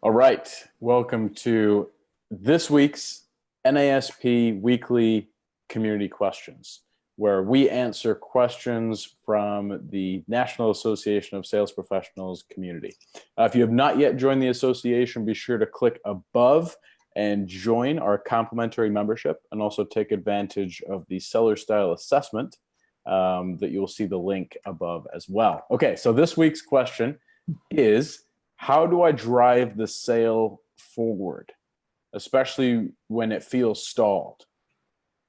All right, welcome to this week's NASP Weekly Community Questions, where we answer questions from the National Association of Sales Professionals community. If you have not yet joined the association, be sure to click above and join our complimentary membership, and also take advantage of the seller style assessment that you'll see the link above as well. Okay, so this week's question is, how do I drive the sale forward, especially when it feels stalled?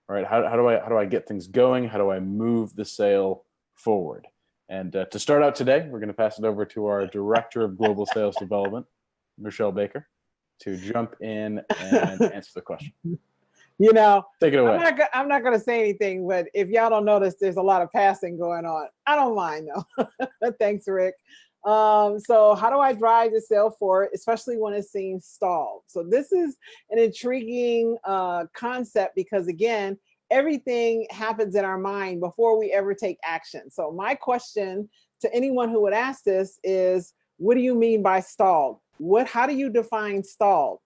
All right, how do I get things going? How do I move the sale forward? And to start out today, we're going to pass it over to our Director of Global Sales Development, Michelle Baker, to jump in and answer the question. You know, take it away. I'm not going to say anything, but if y'all don't notice, there's a lot of passing going on. I don't mind though. Thanks, Rick. So how do I drive the sale forward, especially when it seems stalled? So this is an intriguing concept because, again, everything happens in our mind before we ever take action. So my question to anyone who would ask this is, what do you mean by stalled? How do you define stalled?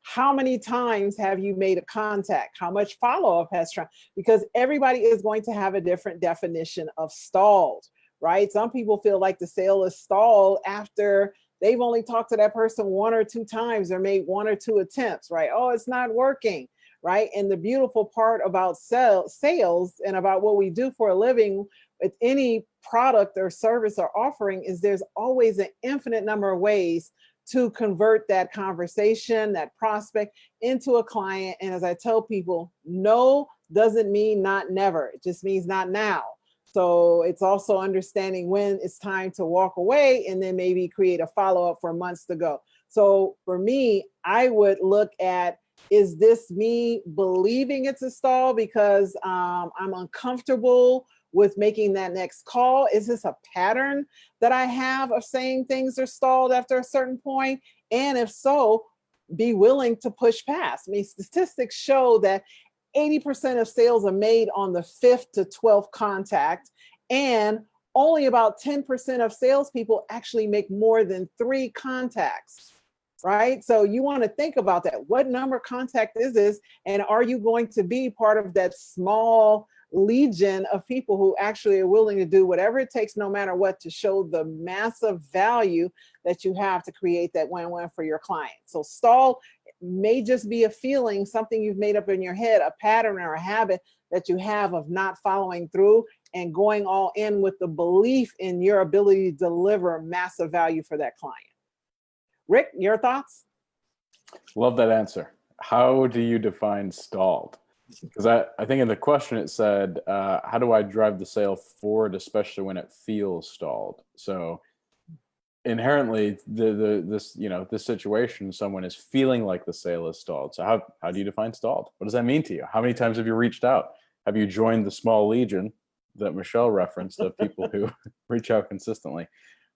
How many times have you made a contact? How much follow-up has tried? Because everybody is going to have a different definition of stalled. Right? Some people feel like the sale is stalled after they've only talked to that person one or two times or made one or two attempts, right? Oh, it's not working, right? And the beautiful part about sales and about what we do for a living with any product or service or offering is there's always an infinite number of ways to convert that conversation, that prospect into a client. And as I tell people, no doesn't mean not never. It just means not now. So it's also understanding when it's time to walk away and then maybe create a follow-up for months to go. So for me, I would look at, is this me believing it's a stall because I'm uncomfortable with making that next call? Is this a pattern that I have of saying things are stalled after a certain point? And if so, be willing to push past. I mean, statistics show that 80% of sales are made on the 5th to 12th contact, and only about 10% of salespeople actually make more than 3 contacts, right? So you want to think about that. What number of contact is this? And are you going to be part of that small legion of people who actually are willing to do whatever it takes, no matter what, to show the massive value that you have to create that win-win for your client? So stall may just be a feeling, something you've made up in your head, a pattern or a habit that you have of not following through and going all in with the belief in your ability to deliver massive value for that client. Rick, your thoughts? Love that answer. How do you define stalled? Because I think in the question it said, how do I drive the sale forward, especially when it feels stalled? So inherently, this situation, someone is feeling like the sale is stalled. So how do you define stalled? What does that mean to you? How many times have you reached out? Have you joined the small legion that Michelle referenced of people who reach out consistently?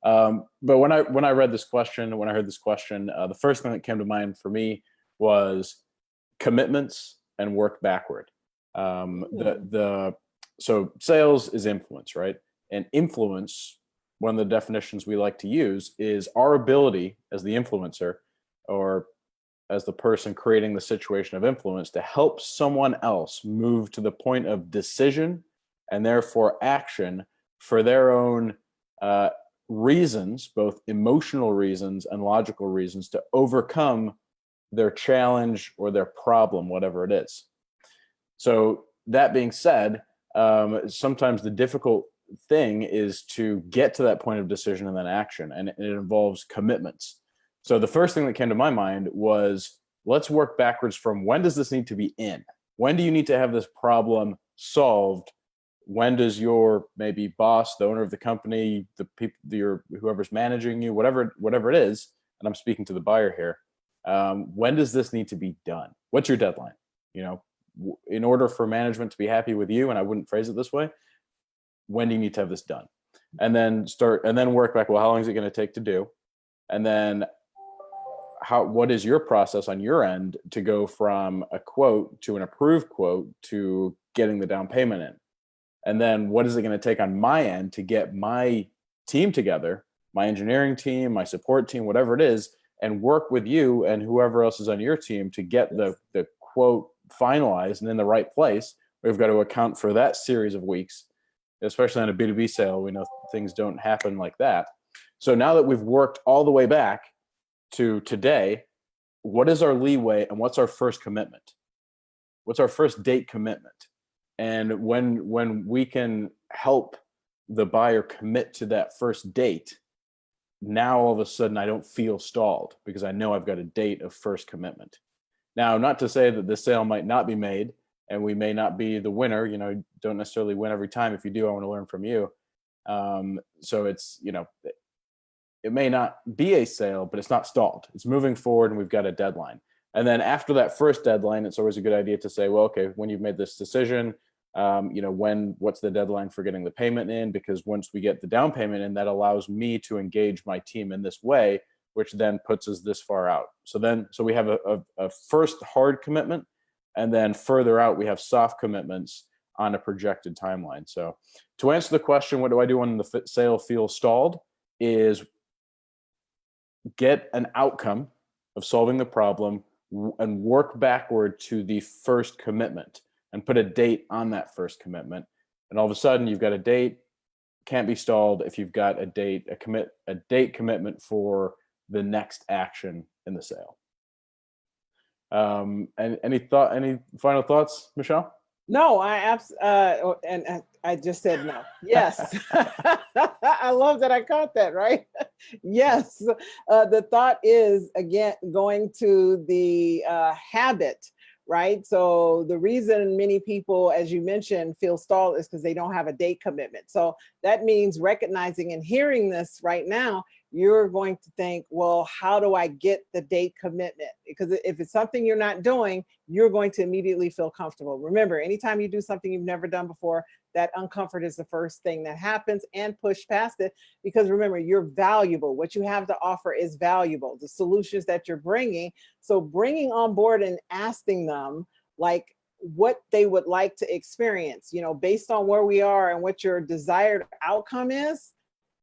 But when I read this question, when I heard this question, the first thing that came to mind for me was commitments and work backward. So sales is influence, right? And influence, one of the definitions we like to use, is our ability as the influencer or as the person creating the situation of influence to help someone else move to the point of decision and therefore action for their own reasons, both emotional reasons and logical reasons, to overcome their challenge or their problem, whatever it is. So that being said, sometimes the difficult thing is to get to that point of decision and then action, and it involves commitments. So the first thing that came to my mind was, let's work backwards from, when does this need to be in? When do you need to have this problem solved? When does your maybe boss, the owner of the company, the people, whoever's managing you, whatever it is, and I'm speaking to the buyer here, when does this need to be done? What's your deadline? In order for management to be happy with you, and I wouldn't phrase it this way, when do you need to have this done? And then work back, well, how long is it going to take to do? And then what is your process on your end to go from a quote to an approved quote to getting the down payment in? And then what is it going to take on my end to get my team together, my engineering team, my support team, whatever it is, and work with you and whoever else is on your team to get the quote finalized and in the right place. We've got to account for that series of weeks, especially on a B2B sale. We know things don't happen like that. So now that we've worked all the way back to today, what is our leeway and what's our first commitment? What's our first date commitment? And when we can help the buyer commit to that first date, now all of a sudden I don't feel stalled because I know I've got a date of first commitment. Now, not to say that the sale might not be made and we may not be the winner, you know, don't necessarily win every time. If you do, I want to learn from you. So it's, you know, it may not be a sale, but it's not stalled. It's moving forward and we've got a deadline. And then after that first deadline, it's always a good idea to say, well, okay, when you've made this decision, you know, what's the deadline for getting the payment in? Because once we get the down payment in, that allows me to engage my team in this way, which then puts us this far out. So we have a first hard commitment, and then further out, we have soft commitments on a projected timeline. So to answer the question, what do I do when the sale feels stalled, is get an outcome of solving the problem and work backward to the first commitment and put a date on that first commitment. And all of a sudden you've got a date, can't be stalled if you've got a date commitment for the next action in the sale. And any final thoughts, Michelle? No, I just said no. Yes. I love that I caught that, right? Yes. The thought is, again, going to the habit, right? So the reason many people, as you mentioned, feel stalled is because they don't have a date commitment. So that means recognizing and hearing this right now, you're going to think, well, how do I get the date commitment? Because if it's something you're not doing, you're going to immediately feel comfortable. Remember, anytime you do something you've never done before, that uncomfort is the first thing that happens, and push past it. Because remember, you're valuable. What you have to offer is valuable. The solutions that you're bringing. So bringing on board and asking them like what they would like to experience, you know, based on where we are and what your desired outcome is.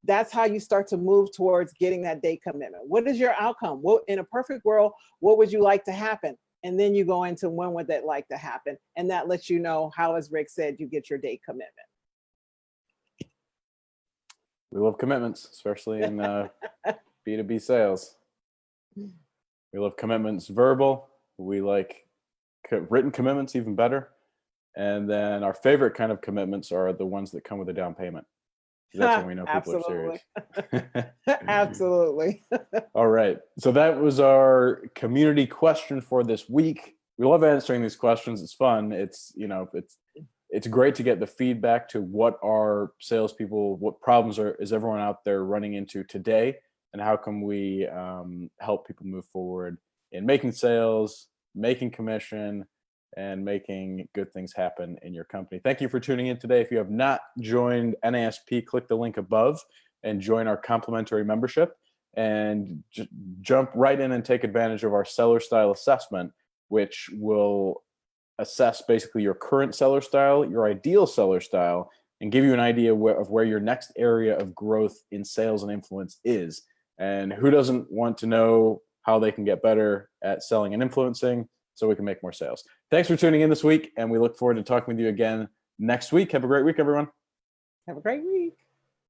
That's how you start to move towards getting that date commitment. What is your outcome? What, in a perfect world, what would you like to happen? And then you go into when would that like to happen? And that lets you know how, as Rick said, you get your date commitment. We love commitments, especially in B2B sales. We love commitments verbal. We like written commitments even better. And then our favorite kind of commitments are the ones that come with a down payment. That's when we know people are serious. Absolutely. All right. So that was our community question for this week. We love answering these questions. It's fun. It's, you know, it's great to get the feedback to what our salespeople, what problems is everyone out there running into today, and how can we help people move forward in making sales, making commission, and making good things happen in your company. Thank you for tuning in today. If you have not joined NASP, click the link above and join our complimentary membership, and jump right in and take advantage of our seller style assessment, which will assess basically your current seller style, your ideal seller style, and give you an idea of where your next area of growth in sales and influence is. And who doesn't want to know how they can get better at selling and influencing so we can make more sales? Thanks for tuning in this week, and we look forward to talking with you again next week. Have a great week, everyone. Have a great week.